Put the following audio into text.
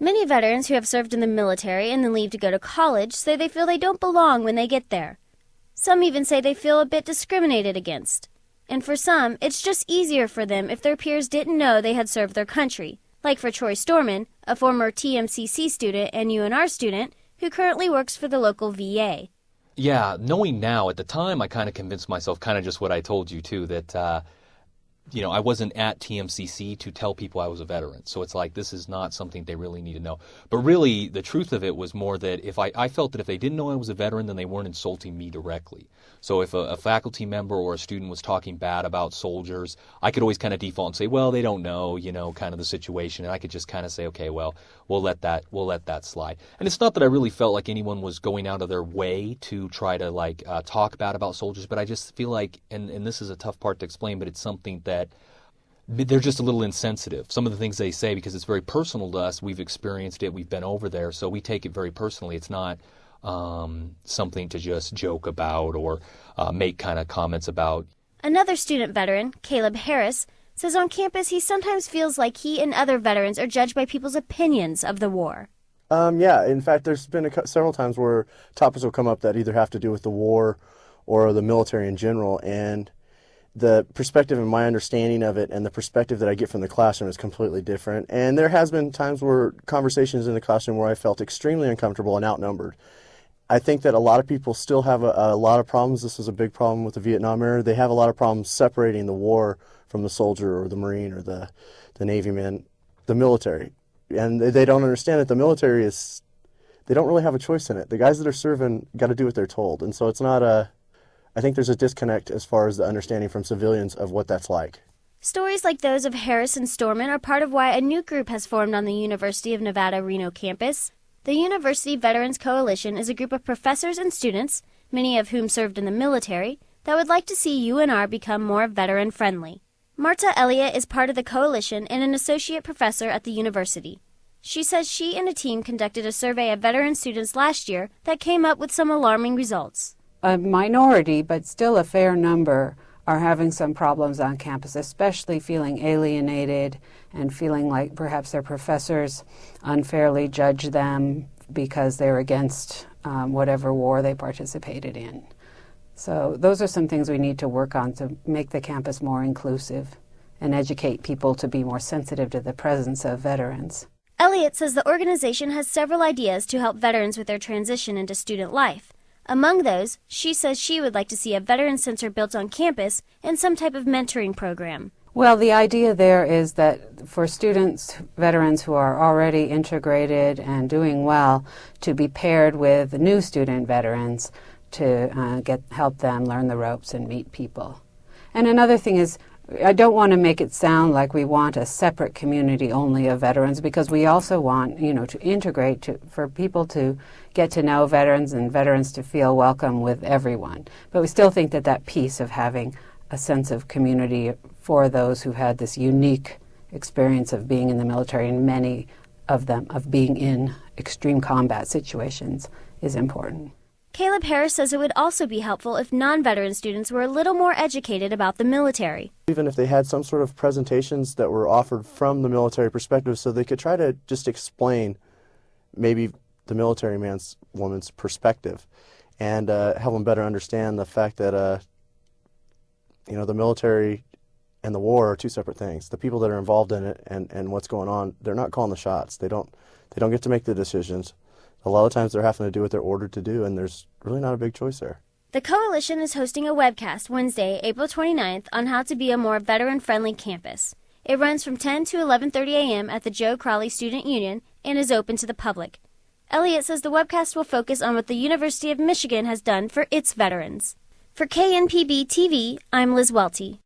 Many veterans who have served in the military and then leave to go to college say they feel they don't belong when they get there. Some even say they feel a bit discriminated against. And for some, it's just easier for them if their peers didn't know they had served their country, like for Troy Storman, a former TMCC student and UNR student who currently works for the local VA. Yeah, knowing now, at the time I kind of convinced myself, kind of just what I told you too, that I wasn't at TMCC to tell people I was a veteran. So it's like, this is not something they really need to know. But really, the truth of it was more that if I felt that if they didn't know I was a veteran, then they weren't insulting me directly. So if a faculty member or a student was talking bad about soldiers, I could always kind of default and say, well, they don't know, kind of the situation. And I could just kind of say, okay, well, we'll let that slide. And it's not that I really felt like anyone was going out of their way to try to talk bad about soldiers, but I just feel like, and this is a tough part to explain, but it's something that they're just a little insensitive. Some of the things they say, because it's very personal to us, we've experienced it, we've been over there, so we take it very personally. It's not something to just joke about or make kind of comments about. Another student veteran, Caleb Harris, says on campus he sometimes feels like he and other veterans are judged by people's opinions of the war. Yeah, in fact, there's been several times where topics will come up that either have to do with the war or the military in general, and the perspective and my understanding of it and the perspective that I get from the classroom is completely different. And there has been times where conversations in the classroom where I felt extremely uncomfortable and outnumbered. I think that a lot of people still have a lot of problems. This was a big problem with the Vietnam era. They have a lot of problems separating the war from the soldier or the Marine or the Navy man, the military. And they don't understand that the military they don't really have a choice in it. The guys that are serving got to do what they're told. And so it's not I think there's a disconnect as far as the understanding from civilians of what that's like. Stories like those of Harris and Storman are part of why a new group has formed on the University of Nevada, Reno campus. The University Veterans Coalition is a group of professors and students, many of whom served in the military, that would like to see UNR become more veteran-friendly. Marta Elliott is part of the coalition and an associate professor at the university. She says she and a team conducted a survey of veteran students last year that came up with some alarming results. A minority, but still a fair number, are having some problems on campus, especially feeling alienated and feeling like perhaps their professors unfairly judge them because they're against whatever war they participated in. So those are some things we need to work on to make the campus more inclusive and educate people to be more sensitive to the presence of veterans. Elliott says the organization has several ideas to help veterans with their transition into student life. Among those, she says she would like to see a veteran center built on campus and some type of mentoring program. Well, the idea there is that for students, veterans who are already integrated and doing well, to be paired with new student veterans to help them learn the ropes and meet people. And another thing is, I don't want to make it sound like we want a separate community only of veterans, because we also want, to integrate, for people to get to know veterans and veterans to feel welcome with everyone. But we still think that piece of having a sense of community for those who had this unique experience of being in the military, and many of them of being in extreme combat situations, is important. Caleb Harris says it would also be helpful if non-veteran students were a little more educated about the military. Even if they had some sort of presentations that were offered from the military perspective, so they could try to just explain maybe the military woman's perspective and help them better understand the fact that, the military and the war are two separate things. The people that are involved in it and what's going on, they're not calling the shots. They don't get to make the decisions. A lot of times they're having to do what they're ordered to do, and there's really not a big choice there. The Coalition is hosting a webcast Wednesday, April 29th, on how to be a more veteran-friendly campus. It runs from 10 to 11:30 a.m. at the Joe Crowley Student Union and is open to the public. Elliott says the webcast will focus on what the University of Michigan has done for its veterans. For KNPB-TV, I'm Liz Welti.